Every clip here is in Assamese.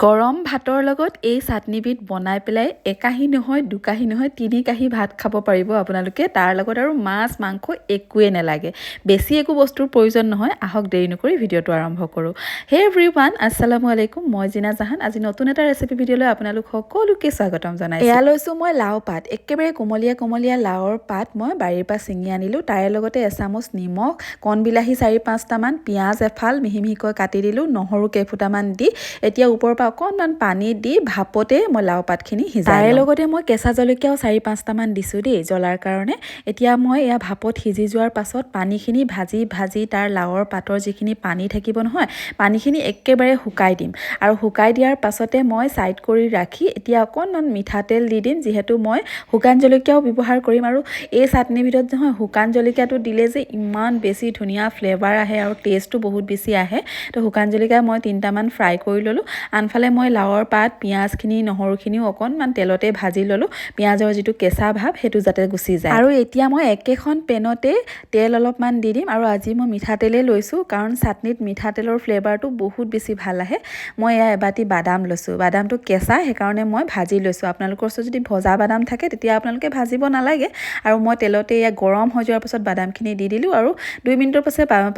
গৰম ভাতৰ লগত এই চাটনিবিধ বনাই পেলাই একাহী নহয় দুকাহী নহয় তিনি কাহী ভাত খাব পাৰিব আপোনালোকে। তাৰ লগত আৰু মাছ মাংস একোৱে নালাগে, বেছি একো বস্তুৰ প্ৰয়োজন নহয়। আহক দেৰি নকৰি ভিডিঅ'টো আৰম্ভ কৰোঁ। হে এভৰিৱান, আসসালামু আলাইকুম। মই জিনা জাহান। আজি নতুন এটা ৰেচিপি ভিডিঅ'লৈ আপোনালোক সকলোকে স্বাগতম জনাইছোঁ। এয়া লৈছোঁ মই লাও পাত, একেবাৰে কোমলীয়া কোমলীয়া লাওৰ পাত মই বাৰীৰ পৰা ছিঙি আনিলোঁ। তাৰে লগতে এচামুচ নিমখ, কণ বিলাহী 4-5টামান, পিঁয়াজ এফাল মিহি মিহিকৈ কাটি দিলোঁ, নহৰু কেইফুটামান দি এতিয়া ওপৰৰ পৰা অকণমান পানী দি ভাপতে মই লাও পাতখিনি সিজাই তাৰে লগতে মই কেঁচা জলকীয়াও 4-5টামান দিছোঁ দেই, জ্বলাৰ কাৰণে। এতিয়া মই এয়া ভাপত সিজি যোৱাৰ পাছত পানীখিনি ভাজি ভাজি তাৰ লাওৰ পাতৰ যিখিনি পানী থাকিব নহয়, পানীখিনি একেবাৰে শুকাই দিম। আৰু শুকাই দিয়াৰ পাছতে মই ছাইড কৰি ৰাখি এতিয়া অকণমান মিঠাতেল দি দিম, যিহেতু মই শুকান জলকীয়াও ব্যৱহাৰ কৰিম। আৰু এই চাটনিবিধত নহয় শুকান জলকীয়াটো দিলে যে ইমান বেছি ধুনীয়া ফ্লেভাৰ আহে আৰু টেষ্টটো বহুত বেছি আহে। তো শুকান জলকীয়া মই 3টামান ফ্ৰাই কৰি ল'লোঁ। আনফালে মই লাওৰ পাত, পিঁয়াজখিনি, নহৰুখিনিও অকণমান তেলতে ভাজি ল'লোঁ, পিঁয়াজৰ যিটো কেঁচা ভাৱ সেইটো যাতে গুচি যায়। আৰু এতিয়া মই একেখন পেনতে তেল অলপমান দি দিম। আৰু আজি মই মিঠাতেলেই লৈছোঁ, কাৰণ চাটনিত মিঠাতেলৰ ফ্লেভাৰটো বহুত বেছি ভাল আহে। মই এয়া এবাটি বাদাম লৈছোঁ, বাদামটো কেঁচা সেইকাৰণে মই ভাজি লৈছোঁ। আপোনালোকৰ ওচৰত যদি ভজা বাদাম থাকে তেতিয়া আপোনালোকে ভাজিব নালাগে। আৰু মই তেলতে এয়া গৰম হৈ যোৱাৰ পাছত বাদামখিনি দি দিলোঁ, আৰু 2 মিনিটৰ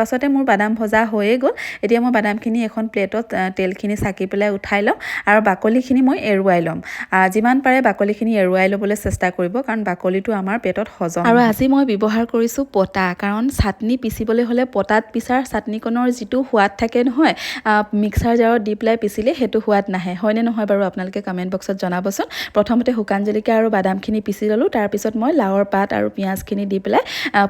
পাছতে মোৰ বাদাম ভজা হৈয়ে গ'ল। এতিয়া মই বাদামখিনি এখন প্লেটত তেলখিনি চাকি পেলাই উঠাই ল'ম, আৰু বাকলিখিনি মই এৰুৱাই ল'ম। যিমান পাৰে বাকলিখিনি এৰুৱাই ল'বলৈ চেষ্টা কৰিব, কাৰণ বাকলিটো আমাৰ পেটত হজম। আৰু আজি মই ব্যৱহাৰ কৰিছোঁ পটা, কাৰণ চাটনি পিচিবলৈ হ'লে পটাত পিছাৰ চাটনিকণৰ যিটো সোৱাদ থাকে নহয়, মিক্সাৰ জাৰত দি পেলাই পিচিলে সেইটো সোৱাদ নাহে। হয়নে নহয় বাৰু আপোনালোকে কমেণ্ট বক্সত জনাবচোন। প্ৰথমতে শুকান জলকীয়া আৰু বাদামখিনি পিচি ল'লোঁ, তাৰপিছত মই লাওৰ পাত আৰু পিঁয়াজখিনি দি পেলাই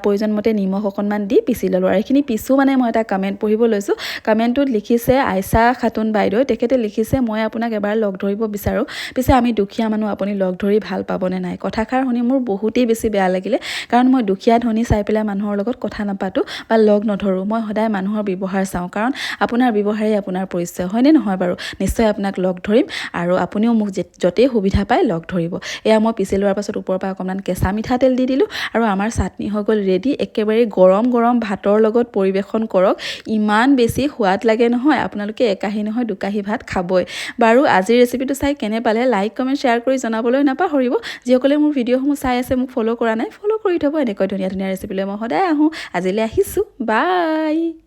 প্ৰয়োজন মতে নিমখ অকণমান দি পিচি ল'লোঁ। আৰু এইখিনি পিছোঁ মানে মই এটা কমেণ্ট পঢ়িব লৈছোঁ। কমেণ্টটোত লিখিছে আইছা খাতুন বাইদেউ, তেখেতে লিখিছে, মই আপোনাক এবাৰ লগ ধৰিব বিচাৰোঁ, পিছে আমি দুখীয়া মানুহ, আপুনি লগ ধৰি ভাল পাবনে নাই। কথাষাৰ শুনি মোৰ বহুতেই বেছি বেয়া লাগিলে, কাৰণ মই দুখীয়া ধনী চাই পেলাই মানুহৰ লগত কথা নাপাতোঁ বা লগ নধৰোঁ। মই সদায় মানুহৰ ব্যৱহাৰ চাওঁ, কাৰণ আপোনাৰ ব্যৱহাৰেই আপোনাৰ পৰিচয়, হয়নে নহয় বাৰু। নিশ্চয় আপোনাক লগ ধৰিম, আৰু আপুনিও মোক য'তেই সুবিধা পায় লগ ধৰিব। এয়া মই পিচি লোৱাৰ পাছত ওপৰৰ পৰা অকণমান কেঁচা মিঠাতেল দি দিলোঁ, আৰু আমাৰ চাটনি হৈ গ'ল ৰেডি। একেবাৰে গৰম গৰম ভাতৰ লগত পৰিৱেশন কৰক, ইমান বেছি সোৱাদ লাগে নহয়। আপোনালোকে একাহী নহয় দুকাহী ভাত খাবই। বাৰু আজিৰ ৰেচিপিটো চাই কেনে পালে লাইক কমেণ্ট শ্বেয়াৰ কৰি জনাবলৈ নাপাহৰিব। যিসকলে মোৰ ভিডিঅ'সমূহ চাই আছে, মোক ফ'ল' কৰা নাই, ফ'ল' কৰি থ'ব। এনেকৈ ধুনীয়া ধুনীয়া ৰেচিপিলৈ মই সদায় আহোঁ। আজিলৈ আহিছোঁ, বাই।